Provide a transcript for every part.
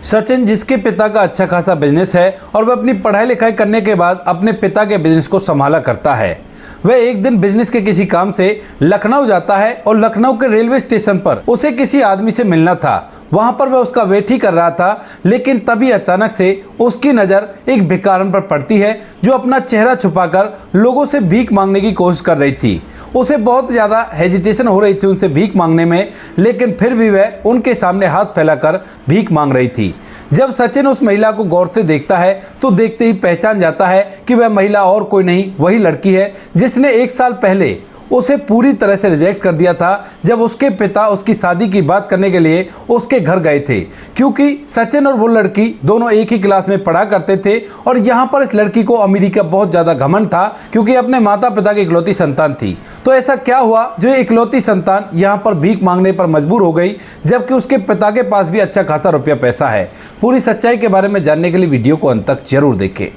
सचिन, जिसके पिता का अच्छा खासा बिजनेस है और वह अपनी पढ़ाई लिखाई करने के बाद अपने पिता के बिजनेस को संभाला करता है, वह एक दिन बिजनेस के किसी काम से लखनऊ जाता है और लखनऊ के रेलवे स्टेशन पर उसे किसी आदमी से मिलना था। वहां पर वह उसका वेट ही कर रहा था, लेकिन तभी अचानक से उसकी नज़र एक भिखारन पर पड़ती है जो अपना चेहरा छुपाकर लोगों से भीख मांगने की कोशिश कर रही थी। उसे बहुत ज़्यादा हेजिटेशन हो रही थी उनसे भीख मांगने में, लेकिन फिर भी वह उनके सामने हाथ फैलाकर भीख मांग रही थी। जब सचिन उस महिला को गौर से देखता है तो देखते ही पहचान जाता है कि वह महिला और कोई नहीं, वही लड़की है जिसने 1 साल पहले उसे पूरी तरह से रिजेक्ट कर दिया था जब उसके पिता उसकी शादी की बात करने के लिए उसके घर गए थे। क्योंकि सचिन और वो लड़की दोनों एक ही क्लास में पढ़ा करते थे और यहाँ पर इस लड़की को अमीरी का बहुत ज़्यादा घमंड था, क्योंकि अपने माता पिता की इकलौती संतान थी। तो ऐसा क्या हुआ जो इकलौती संतान यहाँ पर भीख मांगने पर मजबूर हो गई, जबकि उसके पिता के पास भी अच्छा खासा रुपया पैसा है। पूरी सच्चाई के बारे में जानने के लिए वीडियो को अंत तक जरूर देखें।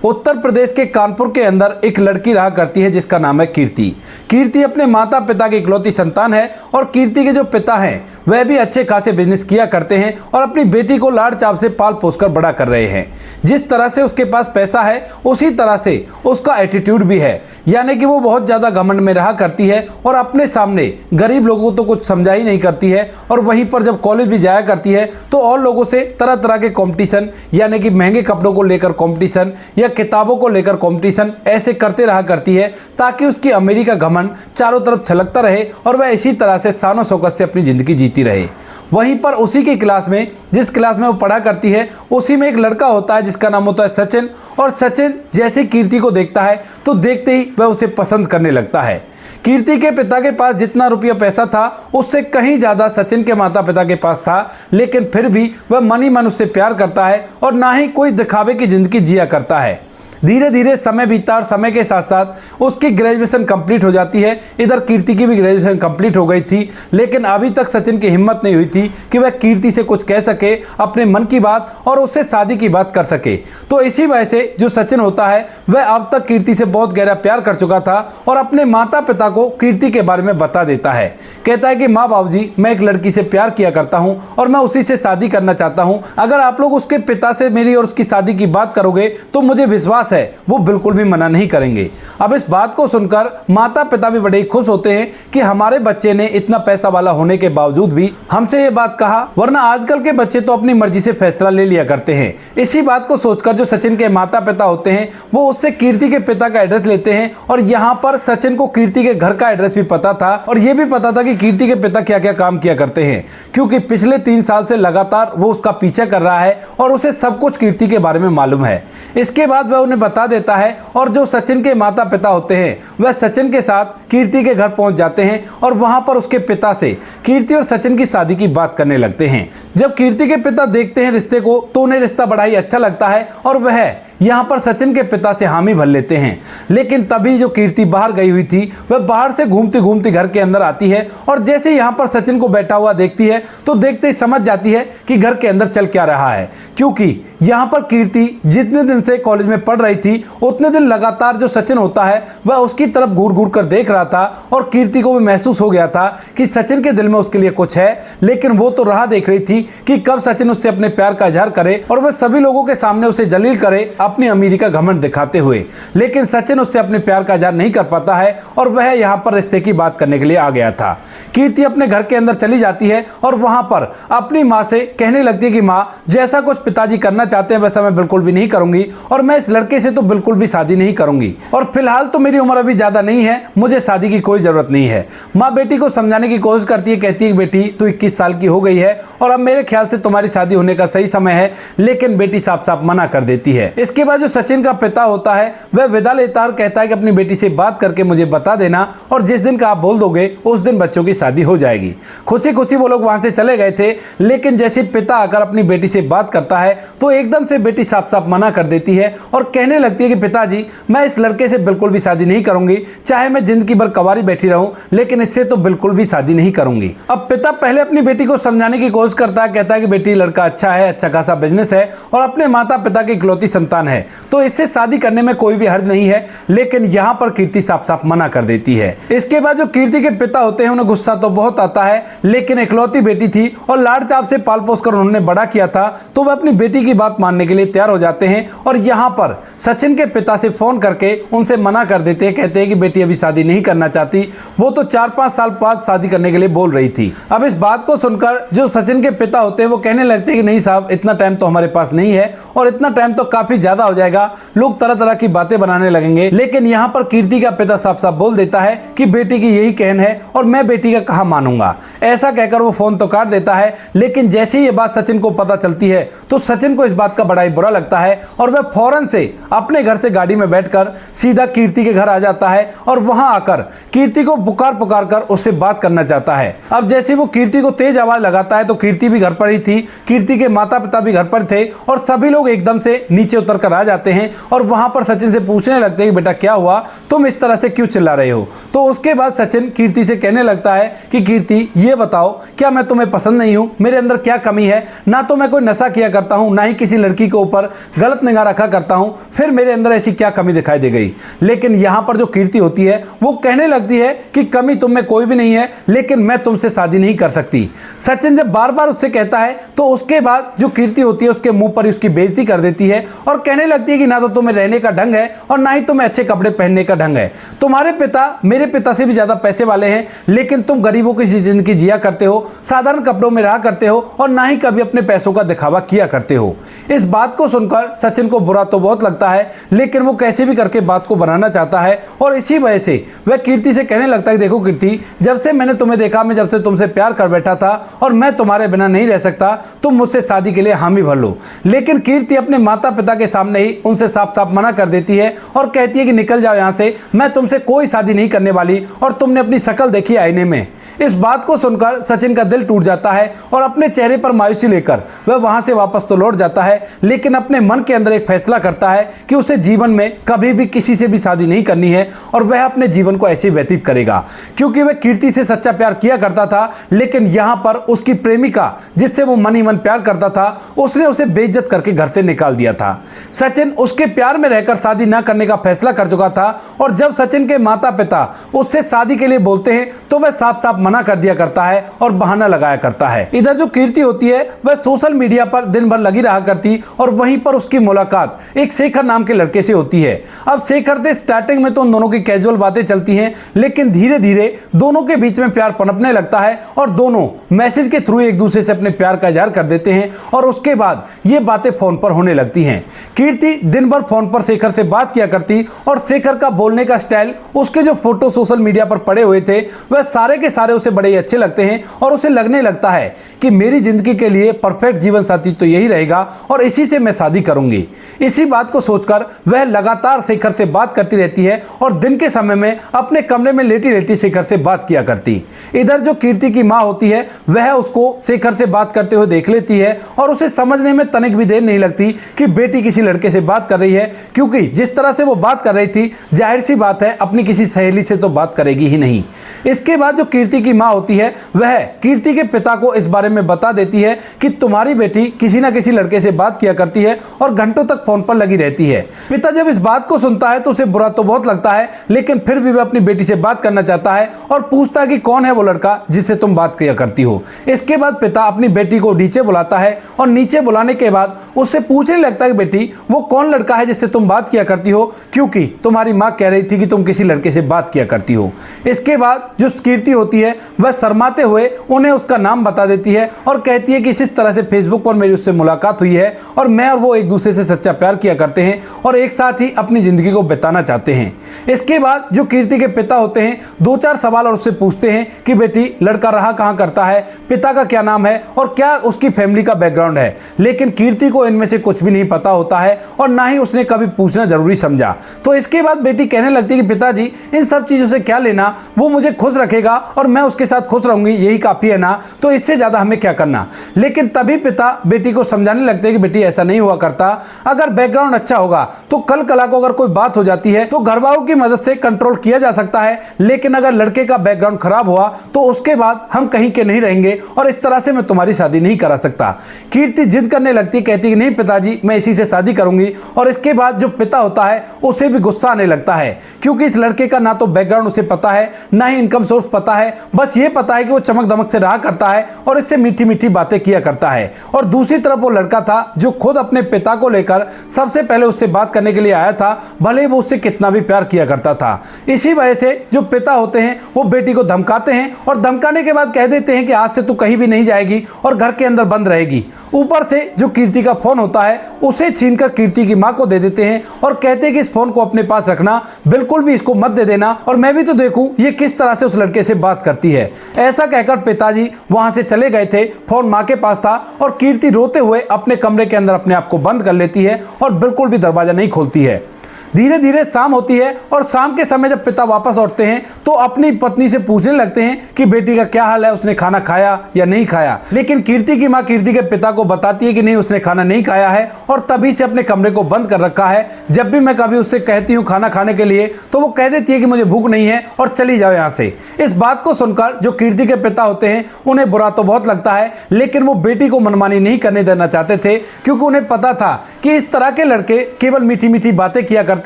उत्तर प्रदेश के कानपुर के अंदर एक लड़की रहा करती है जिसका नाम है कीर्ति। कीर्ति अपने माता पिता की इकलौती संतान है और कीर्ति के जो पिता हैं वह भी अच्छे खासे बिजनेस किया करते हैं और अपनी बेटी को लाड़ चाव से पाल पोस कर बड़ा कर रहे हैं। जिस तरह से उसके पास पैसा है उसी तरह से उसका एटीट्यूड भी है, यानी कि वो बहुत ज़्यादा घमंड में रहा करती है और अपने सामने गरीब लोगों को तो कुछ समझा ही नहीं करती है। और वहीं पर जब कॉलेज भी जाया करती है तो और लोगों से तरह तरह के कॉम्पिटिशन, यानी कि महंगे कपड़ों को लेकर कॉम्पिटिशन या किताबों को लेकर कंपटीशन ऐसे करते रहा करती है, ताकि उसकी अमीरी का घमंड चारों तरफ छलकता रहे और वह इसी तरह से शान शौकत से अपनी जिंदगी जीती रहे। वहीं पर उसी की क्लास में, जिस क्लास में वो पढ़ा करती है, उसी में एक लड़का होता है जिसका नाम होता है सचिन। और सचिन जैसे कीर्ति को देखता है तो देखते ही वह उसे पसंद करने लगता है। कीर्ति के पिता के पास जितना रुपया पैसा था उससे कहीं ज़्यादा सचिन के माता पिता के पास था, लेकिन फिर भी वह मन ही मन उससे प्यार करता है और ना ही कोई दिखावे की ज़िंदगी जिया करता है। धीरे धीरे समय बीता और समय के साथ साथ उसकी ग्रेजुएशन कंप्लीट हो जाती है। इधर कीर्ति की भी ग्रेजुएशन कंप्लीट हो गई थी, लेकिन अभी तक सचिन की हिम्मत नहीं हुई थी कि वह कीर्ति से कुछ कह सके, अपने मन की बात, और उससे शादी की बात कर सके। तो इसी वजह से जो सचिन होता है वह अब तक कीर्ति से बहुत गहरा प्यार कर चुका था और अपने माता पिता को कीर्ति के बारे में बता देता है। कहता है कि माँ बाबूजी, मैं एक लड़की से प्यार किया करता हूँ और मैं उसी से शादी करना चाहता हूँ। अगर आप लोग उसके पिता से मेरी और उसकी शादी की बात करोगे तो मुझे विश्वास है वो बिल्कुल भी मना नहीं करेंगे। अब इस बात को सुनकर माता पिता भी बड़े खुश होते हैं कि हमारे बच्चे ने इतना पैसा वाला होने के बावजूद भी हमसे ये बात कहा, वरना आजकल के बच्चे तो अपनी मर्जी से फैसला ले लिया करते हैं। इसी बात को सोचकर जो सचिन के माता पिता होते हैं वो उससे कीर्ति के पिता का एड्रेस लेते हैं और यहाँ पर सचिन को कीर्ति के घर का एड्रेस भी पता था और ये भी पता था कि कीर्ति के पिता क्या क्या काम किया करते हैं, क्योंकि पिछले 3 साल से लगातार वो उसका पीछा कर रहा है और उसे सब कुछ कीर्ति के बारे में मालूम है। इसके बाद वह उन्हें बता देता है और जो सचिन के माता पिता होते हैं वह सचिन के साथ कीर्ति के घर पहुंच जाते हैं और वहां पर उसके पिता से कीर्ति और सचिन की शादी की बात करने लगते हैं। जब कीर्ति के पिता देखते हैं रिश्ते को तो उन्हें रिश्ता बड़ा ही अच्छा लगता है और वह यहाँ पर सचिन के पिता से हामी भर लेते हैं। लेकिन तभी जो कीर्ति बाहर गई हुई थी वह बाहर से घूमती घूमती घर के अंदर आती है और जैसे यहाँ पर सचिन को बैठा हुआ देखती है तो देखते ही समझ जाती है कि घर के अंदर चल क्या रहा है, क्योंकि यहाँ पर कीर्ति जितने दिन से कॉलेज में पढ़ रही थी उतने दिन लगातार जो सचिन होता है वह उसकी तरफ घूर घूर कर देख रहा था और कीर्ति को भी महसूस हो गया था कि सचिन के दिल में उसके लिए कुछ है, लेकिन वो तो राह देख रही थी कि कब सचिन उससे अपने प्यार का इजहार करे और वह सभी लोगों के सामने उसे जलील करे अपनी अमीरी का घमंड दिखाते हुए। लेकिन सचिन उससे अपने प्यार का इजहार नहीं कर पाता है और वह यहाँ पर रिश्ते की बात करने के लिए आ गया था। कीर्ति अपने घर के अंदर चली जाती है और वहां पर अपनी माँ से कहने लगती है कि माँ, जैसा कुछ पिताजी करना चाहते हैं वैसा मैं बिल्कुल भी नहीं करूंगी और मैं इस लड़के से तो बिल्कुल भी शादी नहीं करूंगी और फिलहाल तो मेरी उम्र अभी ज्यादा नहीं है, मुझे शादी की कोई जरूरत नहीं है। माँ बेटी को समझाने की कोशिश करती है, कहती है बेटी तू 21 साल की हो गई है और अब मेरे ख्याल से तुम्हारी शादी होने का सही समय है, लेकिन बेटी साफ साफ मना कर देती है। इसके बाद जो सचिन का पिता होता है वह विदा लेता है और कहता है कि अपनी बेटी से बात करके मुझे बता देना और जिस दिन का आप बोल दोगे उस दिन बच्चों की शादी हो जाएगी। खुशी खुशी वो लोग वहां से चले गए थे, लेकिन जैसे पिता आकर अपनी बेटी से बात करता है तो एकदम से बेटी साफ साफ मना कर देती है और कहने कहने लगती है कि पिताजी मैं इस लड़के से बिल्कुल भी शादी नहीं करूंगी, चाहे मैं जिंदगी भर कवारी बैठी रहूं, लेकिन इससे तो बिल्कुल भी शादी नहीं करूंगी। अब पिता पहले अपनी बेटी को समझाने की कोशिश करता है, कहता है कि बेटी लड़का अच्छा है, अच्छा खासा बिजनेस है और अपने माता पिता की इकलौती संतान है, तो इससे शादी करने में कोई भी हर्ज नहीं है। लेकिन यहाँ पर कीर्ति साफ साफ मना कर देती है। इसके बाद जो कीर्ति के पिता होते हैं उन्हें गुस्सा तो बहुत आता है, लेकिन इकलौती बेटी थी और लाड़ चाव से पाल पोस कर उन्होंने बड़ा किया था, तो वह अपनी बेटी की बात मानने के लिए तैयार हो जाते हैं। और यहाँ पर सचिन के पिता से फोन करके उनसे मना कर देते हैं, कहते हैं कि बेटी अभी शादी नहीं करना चाहती, वो तो 4-5 साल बाद शादी करने के लिए बोल रही थी। अब इस बात को सुनकर जो सचिन के पिता होते हैं वो कहने लगते हैं कि नहीं साहब, इतना टाइम तो हमारे पास नहीं है और इतना टाइम तो काफी ज्यादा हो जाएगा, लोग तरह तरह की बातें बनाने लगेंगे। लेकिन यहाँ पर कीर्ति का पिता साफ साफ बोल देता है कि बेटी की यही कहन है और मैं बेटी का कहाँ मानूंगा। ऐसा कहकर वो फोन तो काट देता है। लेकिन जैसे ही ये बात सचिन को पता चलती है तो सचिन को इस बात का बड़ा ही बुरा लगता है और वह फौरन से अपने घर से गाड़ी में बैठकर सीधा कीर्ति के घर आ जाता है और वहां आकर कीर्ति को पुकार पुकार कर उससे बात करना चाहता है। अब जैसे वो कीर्ति को तेज आवाज लगाता है तो कीर्ति भी घर पर ही थी, कीर्ति के माता पिता भी घर पर थे और सभी लोग एकदम से नीचे उतर कर आ जाते हैं और वहां पर सचिन से पूछने लगते हैं कि बेटा क्या हुआ, तुम इस तरह से क्यों चिल्ला रहे हो। तो उसके बाद सचिन कीर्ति से कहने लगता है कि कीर्ति ये बताओ, क्या मैं तुम्हें पसंद नहीं हूं, मेरे अंदर क्या कमी है, ना तो मैं कोई नशा किया करता हूं, ना ही किसी लड़की के ऊपर गलत निगाह रखा करता हूं, फिर मेरे अंदर ऐसी क्या कमी दिखाई दे गई। लेकिन यहां पर जो कीर्ति होती है वो कहने लगती है कि कमी तुम में कोई भी नहीं है, लेकिन मैं तुमसे शादी नहीं कर सकती। सचिन जब बार बार उससे कहता है तो उसके बाद जो कीर्ति होती है उसके मुंह पर ही उसकी बेइज्जती कर देती है और कहने लगती है कि ना तो तुम्हें रहने का ढंग है और ना ही तुम्हें अच्छे कपड़े पहनने का ढंग है। तुम्हारे पिता मेरे पिता से भी ज्यादा पैसे वाले हैं, लेकिन तुम गरीबों की जिंदगी जिया करते हो, साधारण कपड़ों में रहा करते हो और ना ही कभी अपने पैसों का दिखावा किया करते हो। इस बात को सुनकर सचिन को बुरा तो बहुत लगता है, लेकिन वो कैसे भी करके बात को बनाना चाहता है और इसी वजह से वह कीर्ति से कहने लगता है, देखो कीर्ति, जब से मैंने तुम्हें देखा, मैं जब से तुमसे प्यार कर बैठा था और मैं तुम्हारे बिना नहीं रह सकता, तुम मुझसे शादी के लिए हामी भर लो। लेकिन कीर्ति अपने माता पिता के सामने ही उनसे साफ साफ मना कर देती है और कहती है कि निकल जाओ यहां से, मैं तुमसे कोई शादी नहीं करने वाली और तुमने अपनी शक्ल देखी आईने में। इस बात को सुनकर सचिन का दिल टूट जाता है और अपने चेहरे पर मायूसी लेकर वह वहां से वापस तो लौट जाता है, लेकिन अपने मन के अंदर एक फैसला करता है कि उसे जीवन में कभी भी किसी से भी शादी नहीं करनी है और वह अपने जीवन को ऐसे व्यतीत करेगा, क्योंकि वह कीर्ति से सच्चा प्यार किया करता था। लेकिन यहां पर उसकी प्रेमिका जिससे वो मन ही मन प्यार करता था, उसने उसे बेइज्जत करके घर से निकाल दिया था। सचिन उसके प्यार में रहकर शादी न करने का फैसला कर चुका था और जब सचिन के माता पिता उससे शादी के लिए बोलते हैं तो वह साफ साफ मना कर दिया करता है और बहाना लगाया करता है। इधर जो कीर्ति होती है वह सोशल मीडिया पर दिन भर लगी रहा करती और वहीं पर उसकी मुलाकात एक शेखर नाम के लड़के से होती है। अब शेखर से स्टार्टिंग में तो उन दोनों की कैजुअल बातें चलती हैं, लेकिन धीरे धीरे दोनों के बीच में प्यार पनपने लगता है और दोनों मैसेज के थ्रू एक दूसरे से अपने प्यार का इजहार कर देते हैं और उसके बाद ये बातें फोन पर होने लगती हैं। कीर्ति दिन भर फोन पर शेखर से बात किया करती और शेखर का बोलने का स्टाइल, उसके जो फोटो सोशल मीडिया पर पड़े हुए थे वह सारे के सारे उसे बड़े ही अच्छे लगते हैं और उसे लगने लगता है कि मेरी जिंदगी के लिए परफेक्ट जीवन साथी तो यही रहेगा और इसी से मैं शादी करूंगी। इसी बात को सोचकर वह लगातार शेखर से बात करती रहती है और दिन के समय में अपने कमरे में लेटी लेटी शेखर से बात किया करती। इधर जो कीर्ति की मां होती है वह उसको शेखर से बात करते हुए देख लेती है और उसे समझने में तनिक भी देर नहीं लगती कि बेटी किसी लड़के से बात कर रही है, क्योंकि जिस तरह से वो बात कर रही थी जाहिर सी बात है अपनी किसी सहेली से तो बात करेगी ही नहीं। इसके बाद जो कीर्ति की मां होती है वह कीर्ति के पिता को इस बारे में बता देती है कि तुम्हारी बेटी किसी ना किसी लड़के से बात किया करती है और घंटों तक फोन पर लगी रहती है। पिता जब इस बात को सुनता है तो उसे बुरा तो बहुत लगता है, लेकिन फिर भी वह अपनी बेटी से बात करना चाहता है और पूछता है कि कौन है वो लड़का जिससे तुम बात किया करती हो। इसके बाद पिता अपनी बेटी को नीचे बुलाता है और नीचे बुलाने के बाद उससे पूछने लगता है कि बेटी वो कौन लड़का है जिससे तुम बात किया करती हो, क्योंकि तुम्हारी मां कह रही थी कि तुम किसी लड़के से बात किया करती हो। इसके बाद जो कीर्ति होती है वह शर्माते हुए उन्हें उसका नाम बता देती है और कहती है कि इस तरह से फेसबुक पर मेरी उससे मुलाकात हुई है और मैं और वो एक दूसरे से सच्चा प्यार किया करते हैं और एक साथ ही अपनी जिंदगी को बिताना चाहते हैं। इसके बाद जो कीर्ति के पिता होते हैं 2-4 सवाल और उससे पूछते हैं कि बेटी लड़का रहा कहां करता है, पिता का क्या नाम है और क्या उसकी फैमिली का बैकग्राउंड है। लेकिन कीर्ति को इनमें से कुछ भी नहीं पता होता है और ना ही उसने कभी पूछना जरूरी समझा। तो इसके बाद बेटी कहने लगती है कि पिताजी इन सब चीजों से क्या लेना, वो मुझे खुश रखेगा और मैं उसके साथ खुश रहूंगी, यही काफी है ना, तो इससे ज्यादा हमें क्या करना। लेकिन तभी पिता बेटी को समझाने लगते हैं कि बेटी ऐसा नहीं हुआ करता, अगर बैकग्राउंड अच्छा होगा तो कल कला को अगर कोई बात हो जाती है तो घर वालों की मदद से कंट्रोल किया जा सकता है, लेकिन अगर लड़के का बैकग्राउंड खराब हुआ तो उसके बाद हम कहीं के नहीं रहेंगे और इस तरह से मैं तुम्हारी शादी नहीं करा सकता। कीर्ति जिद करने लगती, कहती कि नहीं पिताजी, मैं इसी से शादी करूंगी। और इसके बाद जो पिता होता है उसे भी गुस्सा आने लगता है, क्योंकि इस लड़के का ना तो बैकग्राउंड उसे पता है, ना ही इनकम सोर्स पता है। बस ये पता है कि वो चमक दमक से रहा करता है और इससे मीठी मीठी बातें किया करता है। और दूसरी तरफ वो लड़का था जो खुद अपने पिता को लेकर सबसे पहले उससे बात करने के लिए आया था, भले वो उससे कितना भी प्यार किया करता था। इसी वजह से जो पिता होते हैं वो बेटी को धमकाते हैं और धमकाने के बाद कह देते हैं कि आज से तू कहीं भी नहीं जाएगी और घर के अंदर बंद रहेगी। ऊपर से जो कीर्ति का फोन होता है उसे छीनकर कीर्ति की मां को दे देते हैं और कहते हैं कि इस फोन को अपने पास रखना, बिल्कुल भी इसको मत दे देना, और मैं भी तो देखूं ये किस तरह से उस लड़के से बात करती है। ऐसा कहकर पिताजी वहां से चले गए थे। फोन मां के पास था और कीर्ति रोते हुए अपने कमरे के अंदर अपने आप को बंद कर लेती है और बिल्कुल भी दरवाजा नहीं खोलती है। धीरे धीरे शाम होती है और शाम के समय जब पिता वापस लौटते हैं तो अपनी पत्नी से पूछने लगते हैं कि बेटी का क्या हाल है, उसने खाना खाया या नहीं खाया। लेकिन कीर्ति की मां कीर्ति के पिता को बताती है कि नहीं, उसने खाना नहीं खाया है और तभी से अपने कमरे को बंद कर रखा है। जब भी मैं कभी उससे कहती हूँ खाना खाने के लिए तो वो कह देती है कि मुझे भूख नहीं है और चली जाओ यहाँ से। इस बात को सुनकर जो कीर्ति के पिता होते हैं उन्हें बुरा तो बहुत लगता है, लेकिन वो बेटी को मनमानी नहीं करने देना चाहते थे, क्योंकि उन्हें पता था कि इस तरह के लड़के केवल मीठी मीठी बातें किया करते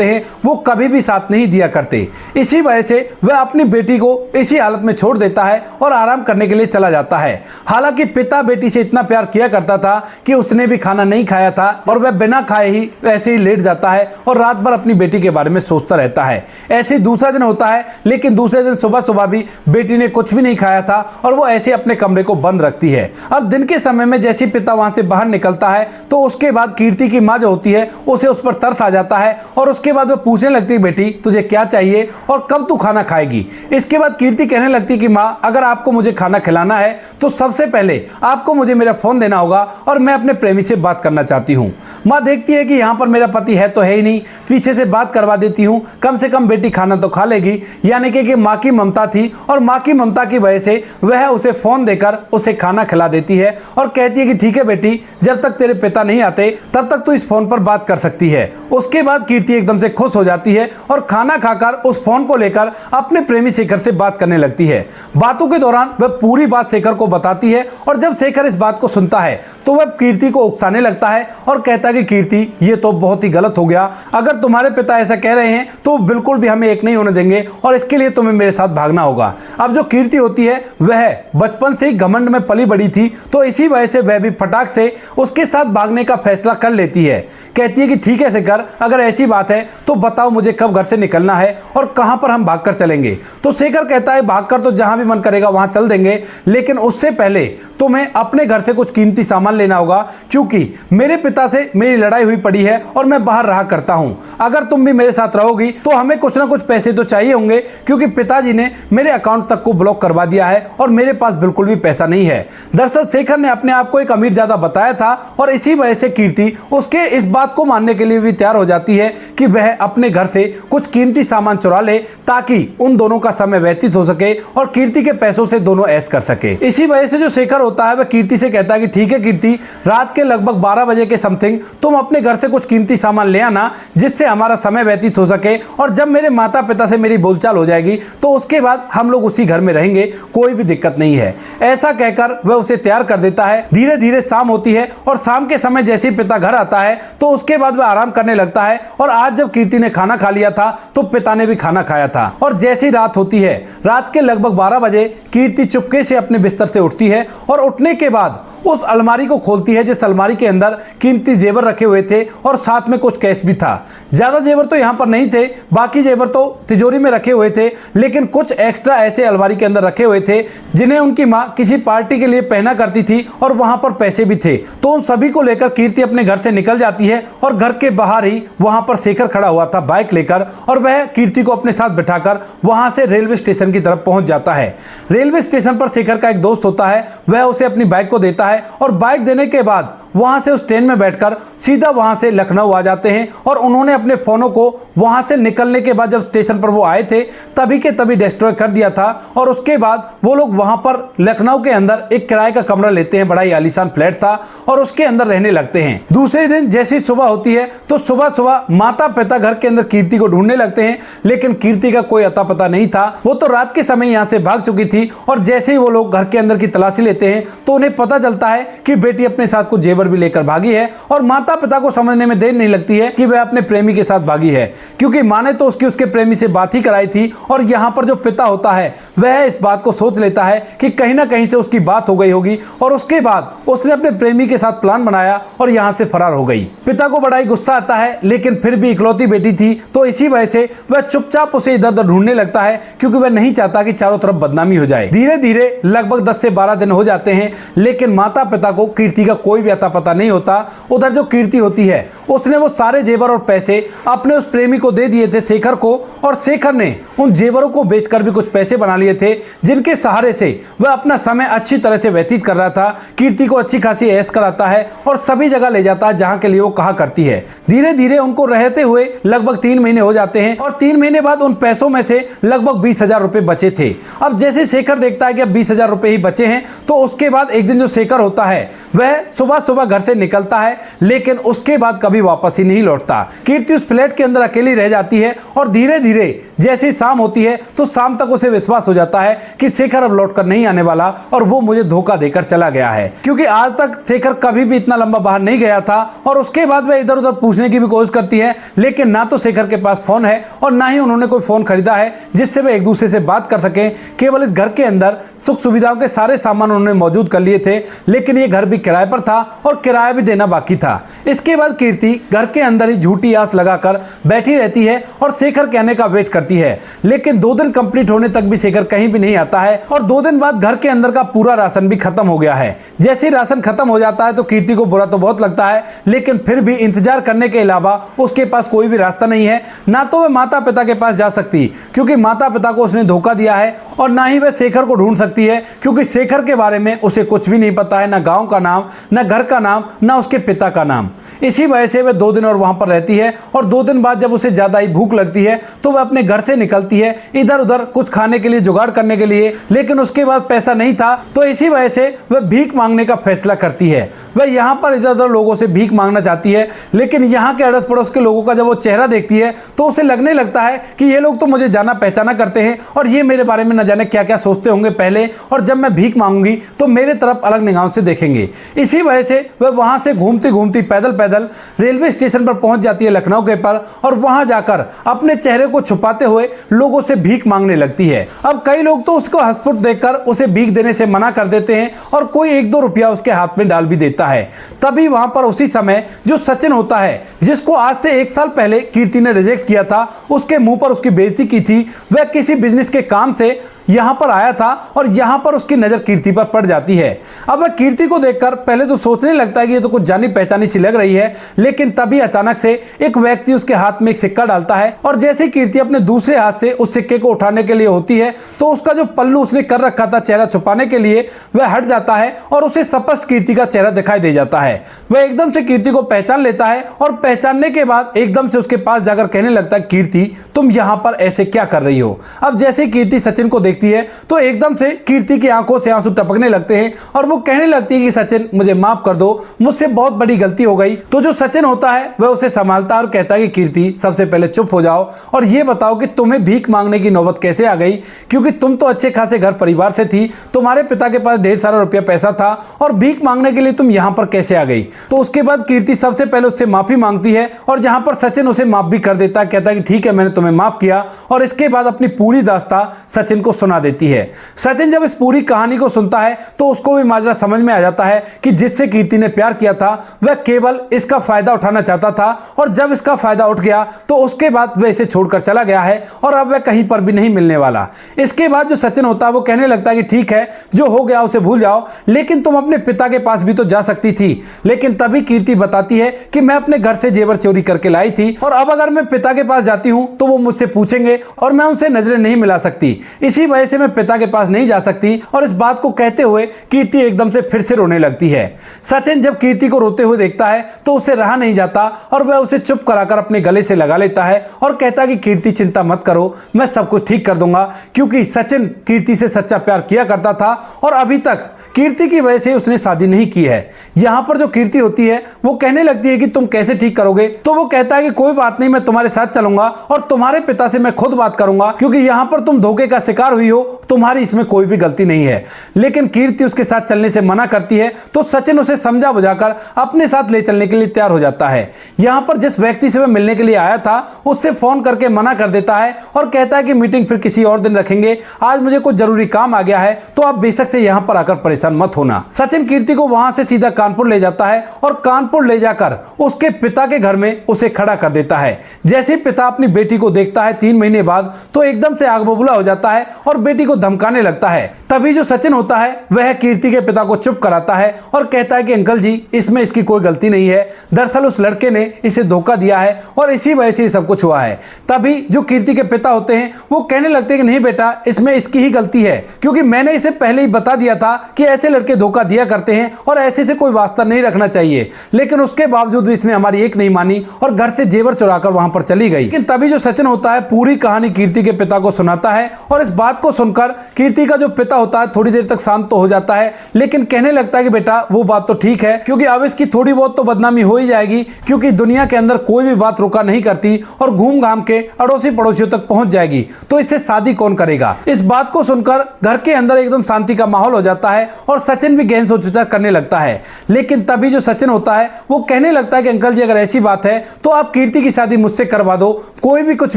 हैं, वो कभी भी साथ नहीं दिया करते। इसी वजह से वह अपनी बेटी को इसी हालत में छोड़ देता है और आराम करने के लिए चला जाता है। हालांकि पिता बेटी से इतना प्यार किया करता था कि उसने भी खाना नहीं खाया था और वह बिना खाए ही ऐसे ही लेट जाता है और रात भर अपनी बेटी के बारे में सोचता रहता है। ऐसे दूसरा दिन होता है, लेकिन दूसरे दिन सुबह सुबह भी बेटी ने कुछ भी नहीं खाया था और वो ऐसे अपने कमरे को बंद रखती है। अब दिन के समय में जैसे पिता वहां से बाहर निकलता है तो उसके बाद कीर्ति की मां जो होती है उसे उस पर तरस आ जाता है और उसके बाद वह पूछने लगती है बेटी तुझे क्या चाहिए और कब तू खाना खाएगी। इसके बाद कीर्ति कहने लगती कि मां, अगर आपको मुझे खाना खिलाना है तो सबसे पहले आपको मुझे मेरा फोन देना होगा और मैं अपने प्रेमी से बात करना चाहती हूं। मां देखती है कि यहां पर मेरा पति है तो है ही नहीं, पीछे से बात करवा देती हूं, कम से कम बेटी खाना तो खा लेगी। यानी कि मां की ममता थी और मां की ममता की वजह से वह उसे फोन देकर उसे खाना खिला देती है और कहती है कि ठीक है बेटी, जब तक तेरे पिता नहीं आते तब तक तू इस फोन पर बात कर सकती है। उसके बाद कीर्ति एकदम से खुश हो जाती है और खाना खाकर उस फोन को लेकर अपने प्रेमी शेखर से बात करने लगती है। बातों के दौरान वह पूरी बात शेखर को बताती है और जब शेखर इस बात को सुनता है तो वह कीर्ति को उकसाने लगता है और कहता है कि कीर्ति, ये तो बहुत ही गलत हो गया। अगर तुम्हारे पिता ऐसा कह रहे हैं तो बिल्कुल भी हमें एक नहीं होने देंगे और इसके लिए तुम्हें मेरे साथ भागना होगा। अब जो कीर्ति होती है वह बचपन से ही घमंड में पली बड़ी थी, तो इसी वजह से वह भी फटाक से उसके साथ भागने का फैसला कर लेती है। कहती है कि ठीक है शेखर, अगर ऐसी बात है तो बताओ मुझे कब घर से निकलना है और कहां पर हम भागकर चलेंगे। तो शेखर कहता है भागकर तो जहां भी मन करेगा वहां चल देंगे, लेकिन उससे पहले तुम्हें अपने घर से कुछ कीमती सामान लेना होगा, क्योंकि मेरे पिता से मेरी लड़ाई हुई पड़ी है और मैं बाहर रहा करता हूं। अगर तुम भी मेरे साथ रहोगी तो हमें कुछ ना कुछ पैसे तो चाहिए होंगे, क्योंकि पिताजी ने मेरे अकाउंट तक को ब्लॉक करवा दिया है और मेरे पास बिल्कुल भी पैसा नहीं है। दरअसल शेखर ने अपने आप को एक अमीर ज्यादा बताया था और इसी वजह से कीर्ति उसके इस बात को मानने के लिए भी तैयार हो जाती है कि वह अपने घर से कुछ कीमती सामान चुरा ले ताकि उन दोनों का समय व्यतीत हो सके और कीर्ति के पैसों से दोनों ऐश कर सके। इसी वजह से जो शेखर होता है वह कीर्ति से कहता है कि ठीक है कीर्ति, रात के लगभग 12 बजे के समथिंग तुम अपने घर से कुछ कीमती सामान ले आना जिससे हमारा समय व्यतीत हो सके, और जब मेरे माता पिता से मेरी बोलचाल हो जाएगी तो उसके बाद हम लोग उसी घर में रहेंगे, कोई भी दिक्कत नहीं है। ऐसा कहकर वह उसे तैयार कर देता है। धीरे धीरे शाम होती है और शाम के समय जैसे ही पिता घर आता है तो उसके बाद वह आराम करने लगता है। और आज जब कीर्ति ने खाना खा लिया था तो पिता ने भी खाना खाया था। और जैसी रात होती है, रात के लगभग 12 बजे कीर्ति चुपके से अपने बिस्तर से उठती है और उठने के बाद उस अलमारी को खोलती है जिस अलमारी के अंदर कीमती जेवर रखे हुए थे और साथ में कुछ कैश भी था। ज्यादा जेवर तो यहां पर नहीं थे, बाकी जेवर तो तिजोरी में रखे हुए थे, लेकिन कुछ एक्स्ट्रा ऐसे अलमारी के अंदर रखे हुए थे जिन्हें उनकी मां किसी पार्टी के लिए पहना करती थी और वहां पर पैसे भी थे। तो उन सभी को लेकर कीर्ति अपने घर से निकल जाती है और घर के बाहर ही वहां पर शेखर खड़ा हुआ था बाइक लेकर, और वह कीर्ति को अपने साथ बिठाकर वहां से रेलवे स्टेशन की तरफ पहुंच जाता है। रेलवे स्टेशन पर शेखर का एक दोस्त होता है, वह उसे अपनी बाइक को देता है है और बाइक देने के बाद वहां से उस ट्रेन में बैठकर सीधा वहां से लखनऊ आ जाते हैं। और उन्होंने अपने फोनों को वहां से निकलने के बाद जब स्टेशन पर वो आए थे तभी के तभी डिस्ट्रॉय कर दिया था। और उसके बाद वो लोग वहां पर लखनऊ के अंदर एक किराए का कमरा लेते हैं, बड़ा ही आलीशान फ्लैट था, और उसके अंदर रहने लगते हैं। दूसरे दिन जैसे ही सुबह होती है तो सुबह सुबह माता पिता घर के अंदर कीर्ति को ढूंढने लगते हैं, लेकिन कीर्ति का कोई अता पता नहीं था। वो तो रात के समय यहां से भाग चुकी थी। और जैसे ही वो लोग घर के अंदर की तलाशी लेते हैं तो उन्हें पता चलता है कि बेटी अपने साथ कुछ जेवर भी लेकर भागी है। और माता पिता को समझने में देर नहीं लगती है कि वह अपने प्रेमी के साथ भागी है, क्योंकि माँ ने तो उसके प्रेमी से बात ही कराई थी। और यहाँ पर जो पिता होता है वह इस बात को सोच लेता है कि कहीं ना कहीं से उसकी बात हो गई होगी, और उसके बाद उसने अपने प्रेमी के साथ प्लान बनाया और यहाँ से फरार हो गई। पिता को बड़ा ही गुस्सा आता है, लेकिन फिर भी इकलौती बेटी थी तो इसी वजह से वह चुपचाप उसे इधर उधर ढूंढने लगता है, क्योंकि वह नहीं चाहता कि चारों तरफ बदनामी हो जाए। धीरे धीरे लगभग 10 से 12 दिन हो जाते हैं, लेकिन माता पिता को कीर्ति का कोई भी अता पता नहीं होता। उधर जो कीर्ति होती है उसने वो सारे जेवर और पैसे अपने उस प्रेमी को दे दिए थे, शेखर को, और शेखर ने उन जेवरों को बेचकर भी कुछ पैसे बना लिए थे, जिनके सहारे से वह अपना समय अच्छी तरह से व्यतीत कर रहा था। कीर्ति को अच्छी खासी ऐश कराता है और सभी जगह ले जाता है जहां के लिए वो कहा करती है। धीरे धीरे उनको रहते हुए लगभग 3 महीने हो जाते हैं, और 3 महीने बाद उन पैसों में से लगभग 20,000 रुपए बचे थे। अब जैसे शेखर देखता है कि अब 20,000 रुपए ही बचे हैं, तो उसके बाद एक दिन जो शेखर होता है वह सुबह सुबह घर से निकलता है, लेकिन उसके बाद कभी वापस ही नहीं लौटता। कीर्ति उस फ्लैट के अंदर अकेली रह जाती है, और धीरे धीरे जैसे ही शाम होती है तो शाम तक उसे विश्वास हो जाता है कि शेखर अब लौटकर नहीं आने वाला, और वो मुझे धोखा देकर चला गया है, क्योंकि आज तक शेखर कभी भी इतना लंबा बाहर नहीं गया था। और उसके बाद वह इधर उधर पूछने की भी कोशिश करती है, लेकिन ना तो शेखर के पास फोन है और ना ही उन्होंने कोई फोन खरीदा है जिससे वे एक दूसरे से बात कर सकें। केवल इस घर के अंदर सुख सुविधाओं के सारे सामान उन्होंने मौजूद कर लिए थे, लेकिन ये घर भी किराए पर था और किराया भी देना बाकी था। इसके बाद कीर्ति घर के अंदर ही झूठी आस लगाकर बैठी रहती है और शेखर कहने का वेट करती है, लेकिन 2 दिन कंप्लीट होने तक भी शेखर कहीं भी नहीं आता है। और 2 दिन बाद घर के अंदर का पूरा राशन भी खत्म हो गया है। जैसे ही राशन खत्म हो जाता है तो कीर्ति को बुरा तो बहुत लगता है, लेकिन फिर भी इंतजार करने के अलावा उसके पास कोई भी रास्ता नहीं है। ना तो वह माता पिता के पास जा सकती, क्योंकि माता पिता को उसने धोखा दिया है, और ना ही वह शेखर को ढूंढ सकती है, क्योंकि शेखर के बारे में उसे कुछ भी नहीं पता है, ना गांव का नाम, ना घर का नाम, ना उसके पिता का नाम। इसी वजह से वह 2 दिन और वहां पर रहती है, और 2 दिन बाद जब उसे ज्यादा ही भूख लगती है तो वह अपने घर से निकलती है इधर उधर कुछ खाने के लिए, जुगाड़ करने के लिए, लेकिन उसके बाद पैसा नहीं था। तो इसी वजह से वह भीख मांगने का फैसला करती है। वह यहाँ पर इधर उधर लोगों से भीख मांगना चाहती है, लेकिन यहाँ के अड़ोस पड़ोस के लोगों का जब वो चेहरा देखती है तो उसे लगने लगता है कि ये लोग तो मुझे जाना पहचाना करते हैं, और ये मेरे बारे में न जाने क्या क्या सोचते होंगे पहले, और जब मैं भीख मांगूंगी तो मेरे तरफ अलग निगाहों से देखेंगे। इसी वजह से वह वहां से घूमती घूमती पैदल पैदल रेलवे स्टेशन पर पहुंच जाती है लखनऊ के पर, और वहां जाकर अपने चेहरे को छुपाते हुए लोगों से भीख मांगने लगती है। अब कई लोग तो उसको हंसपुट देखकर उसे भीख देने से मना कर देते हैं, और कोई 1-2 रुपया उसके हाथ में डाल भी देता है। तभी वहां पर उसी समय जो सचिन होता है, जिसको आज से 1 साल पहले कीर्ति ने रिजेक्ट किया था, उसके मुंह पर उसकी बेइज्जती की थी, वह किसी बिजनेस के काम से यहां पर आया था, और यहां पर उसकी नजर कीर्ति पर पड़ जाती है। अब वह कीर्ति को देखकर पहले तो सोचने लगता है कि ये तो कुछ जानी पहचानी सी लग रही है, लेकिन तभी अचानक से एक व्यक्ति उसके हाथ में एक सिक्का डालता है, और जैसे कीर्ति अपने दूसरे हाथ से उस सिक्के को उठाने के लिए होती है तो उसका जो पल्लू उसने कर रखा था चेहरा छुपाने के लिए, वह हट जाता है, और उसे स्पष्ट कीर्ति का चेहरा दिखाई दे जाता है। वह एकदम से कीर्ति को पहचान लेता है, और पहचानने के बाद एकदम से उसके पास जाकर कहने लगता है, कीर्ति तुम यहां पर ऐसे क्या कर रही हो। अब जैसे कीर्ति सचिन को देखती है तो एकदम से कीर्ति की आंखों से आंसू टपकने लगते हैं, और वो कहने लगती है कि सचिन मुझे माफ कर दो, मुझसे बहुत बड़ी गलती हो गई। तो जो सचिन होता है वह उसे संभालता है और कहता है कि कीर्ति सबसे पहले चुप हो जाओ, और ये बताओ कि तुम्हें भीख मांगने की नौबत कैसे आ गई, क्योंकि तुम तो अच्छे खासे घर परिवार से थी, तुम्हारे पिता के पास ढेर सारा रुपया पैसा था, और भीख मांगने के लिए तुम यहां पर कैसे आ गई। तो उसके बाद कीर्ति सबसे पहले उससे माफी मांगती है, और जहां पर सचिन उसे माफ भी कर देता है, कहता है कि ठीक है मैंने तुम्हें माफ किया, और इसके बाद अपनी पूरी दास्तां सचिन को सुना देती है। सचिन जब इस पूरी कहानी को सुनता है तो उसको भी माजरा समझ में आ जाता है कि जिससे कीर्ति ने प्यार किया था वह केवल इसका फायदा उठाना चाहता था, और जब इसका फायदा उठ गया तो उसके बाद वह इसे छोड़कर चला गया है, और अब वह कहीं पर भी नहीं मिलने वाला। इसके बाद जो सचिन होता है वो कहने लगता है कि ठीक है जो हो गया उसे भूल जाओ, लेकिन तुम अपने पिता के पास भी तो जा सकती थी। लेकिन तभी कीर्ति बताती है कि मैं अपने घर से जेवर चोरी करके लाई थी, और अब अगर मैं पिता के पास जाती हूं तो वो मुझसे पूछेंगे और मैं उनसे नजरें नहीं मिला सकती। इसी वजह से मैं पिता के पास नहीं जा सकती। और इस बात को कहते हुए कीर्ति एकदम से फिर से रोने लगती है। सचिन जब कीर्ति को रोते हुए देखता है तो उसे रहा नहीं जाता और वह उसे चुप कराकर अपने गले से लगा लेता है और कहता है कि कीर्ति चिंता मत करो, मैं सब कुछ ठीक कर दूंगा। क्योंकि सचिन कीर्ति से सच्चा प्यार किया करता था और अभी तक कीर्ति की वजह से उसने शादी नहीं की है। यहां पर जो कीर्ति होती है वो कहने लगती है कि तुम कैसे ठीक करोगे, तो वो कहता है कि कोई बात नहीं, मैं तुम्हारे साथ चलूंगा और तुम्हारे पिता से मैं खुद बात करूंगा, क्योंकि यहां पर तुम धोखे का शिकार हुई हो, तुम्हारी इसमें कोई भी गलती नहीं है। लेकिन कीर्ति उसके साथ चलने से मना करती है तो सचिन उसे समझा बुझाकर अपने साथ ले चलने के लिए तैयार हो जाता है। यहां पर जिस व्यक्ति से वह मिलने के लिए आया था उससे फोन करके मना कर देता है और कहता है कि मीटिंग फिर किसी और दिन रखेंगे, आज मुझे कुछ जरूरी काम आ गया है तो आप बेशक से यहां पर आकर परेशान मत होना। सचिन कीर्ति को वहां से सीधा कानपुर ले जाता है और कानपुर ले जाकर उसके पिता के घर में उसे खड़ा कर देता है। जैसे ही पिता अपनी बेटी को देखता है 3 महीने बाद तो एकदम से आग बबूला हो जाता है और बेटी को धमकाने लगता है। तभी जो सचिन होता है वह कीर्ति के पिता को चुप कराता है और कहता है कि अंकल जी, इसमें इसकी कोई गलती नहीं है, दरअसल उस लड़के ने इसे धोखा दिया है और इसी वजह से सब कुछ हुआ है। तभी जो कीर्ति के पिता होते हैं वो कहने लगते हैं कि नहीं बेटा, इसमें इसकी ही गलती है, क्योंकि मैंने इसे पहले ही बता दिया था कि ऐसे लड़के धोखा दिया करते हैं और ऐसे से कोई वास्ता नहीं रखना चाहिए। लेकिन उसके बावजूद भी इसने हमारी एक नहीं मानी और घर से जेवर चुराकर वहां पर चली गई। लेकिन तभी जो सचिन होता है पूरी कहानी कीर्ति के पिता को सुनाता है और इस बात को सुनकर कीर्ति का जो पिता होता है थोड़ी देर तक शांत तो हो जाता है, लेकिन कहने लगता है कि बेटा वो बात तो ठीक है, क्योंकि अब इसकी थोड़ी बहुत तो बदनामी हो ही जाएगी, क्योंकि दुनिया के अंदर कोई भी बात रुका नहीं करती और घूम घाम के अड़ोसी पड़ोसियों तक पहुंच जाएगी, तो इससे शादी कौन करेगा। इस बात को सुनकर घर के अंदर एकदम शांति का माहौल हो जाता है और सचिन भी गहन सोच विचार करने लगता है। लेकिन तभी जो सचिन होता है वो कहने लगता है कि अंकल जी, अगर ऐसी बात है तो आप कीर्ति की शादी मुझसे करवा दो, कोई भी कुछ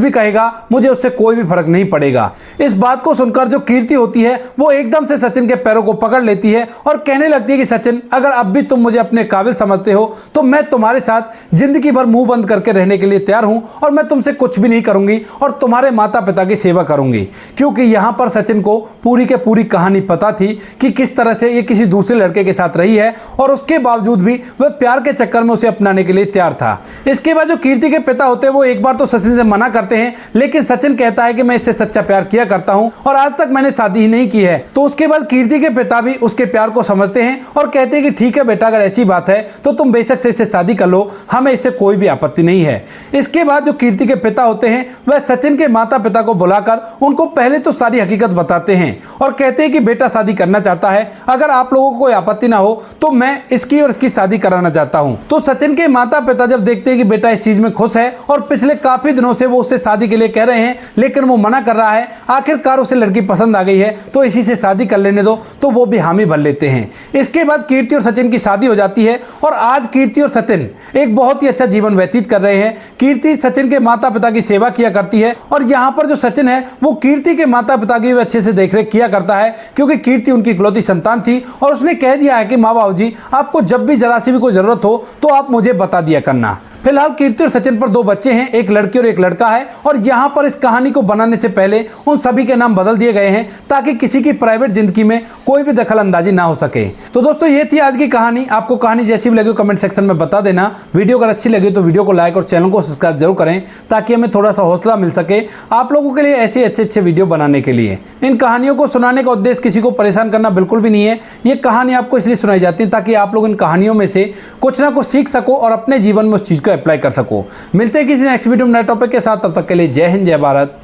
भी कहेगा मुझे उससे कोई भी फर्क नहीं पड़ेगा। इस बात को सुनकर जो कीर्ति होती है वो एकदम से सचिन के पैरों को पकड़ लेती है और कहने लगती है कि सचिन, अगर अब भी तुम मुझे अपने काबिल समझते हो तो मैं तुम्हारे साथ जिंदगी भर मुंह बंद करके रहने के लिए तैयार हूं और मैं तुमसे कुछ भी नहीं करूंगी और तुम्हारे माता पिता की सेवा करूंगी। क्योंकि यहां पर सचिन को पूरी के पूरी कहानी पता थी कि किस तरह से ये किसी दूसरे लड़के के साथ रही है और उसके बावजूद भी वह प्यार के चक्कर में उसे अपनाने के लिए तैयार था। इसके बाद जो कीर्ति के पिता होते हैं वो एक बार तो सचिन से मना करते हैं, लेकिन सचिन कहता है कि मैं इससे सच्चा प्यार किया करता हूं और आज तक मैंने शादी ही नहीं की है। तो उसके बाद कीर्ति के पिता भी उसके प्यार को समझते हैं और कहते हैं कि ठीक है बेटा, अगर ऐसी बात है तो तुम बेशक से इससे शादी कर लो, हमें इससे कोई भी आपत्ति नहीं है। इसके बाद जो कीर्ति के पिता होते हैं वह सचिन के माता पिता को बुलाकर उनको पहले तो सारी हकीकत बताते हैं और कहते हैं कि बेटा शादी करना चाहता है, अगर आप लोगों को कोई आपत्ति ना हो तो मैं इसकी और इसकी शादी कराना चाहता हूं। तो सचिन के माता पिता जब देखते हैं कि बेटा इस चीज में खुश है और पिछले काफी दिनों से वो उससे शादी के लिए कह रहे हैं लेकिन वो मना कर रहा है, आखिरकार उसे लड़की पसंद आ गई है तो इसी से शादी कर लेने दो, तो वो भी हामी भर लेते हैं। इसके बाद कीर्ति और सचिन की शादी हो जाती है और आज कीर्ति और सचिन एक बहुत ही अच्छा जीवन व्यतीत कर रहे हैं। कीर्ति सचिन के माता पिता की सेवा किया करती है और यहाँ पर जो सचिन है वो कीर्ति के माता पिता की भी अच्छे से देखरेख किया करता है, क्योंकि कीर्ति उनकी इकलौती संतान थी और उसने कह दिया है कि माँ बाबू जी, आपको जब भी जरा सी भी कोई जरूरत हो तो आप मुझे बता दिया करना। फिलहाल कीर्ति और सचिन पर 2 बच्चे हैं, एक लड़की और एक लड़का है और यहाँ पर इस कहानी को बनाने से पहले उन सभी के नाम बदल दिए गए हैं ताकि किसी की प्राइवेट जिंदगी में कोई भी दखल अंदाजी ना हो सके। तो दोस्तों ये थी आज की कहानी। आपको कहानी जैसी भी लगी कमेंट सेक्शन में बता देना। वीडियो अगर अच्छी लगी तो वीडियो को लाइक और चैनल को सब्सक्राइब जरूर करें ताकि हमें थोड़ा सा हौसला मिल सके आप लोगों के लिए ऐसे अच्छे वीडियो बनाने के लिए। इन कहानियों को सुनाने का उद्देश्य किसी को परेशान करना बिल्कुल भी नहीं है। ये कहानी आपको इसलिए सुनाई जाती है ताकि आप लोग इन कहानियों में से कुछ ना कुछ सीख सको और अपने जीवन में उस चीज़ को अप्लाई कर सको। मिलते हैं किसी नेक्स्ट वीडियो में नए टॉपिक के साथ, तब तक के लिए जय हिंद, जय भारत,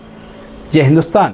जय हिंदुस्तान।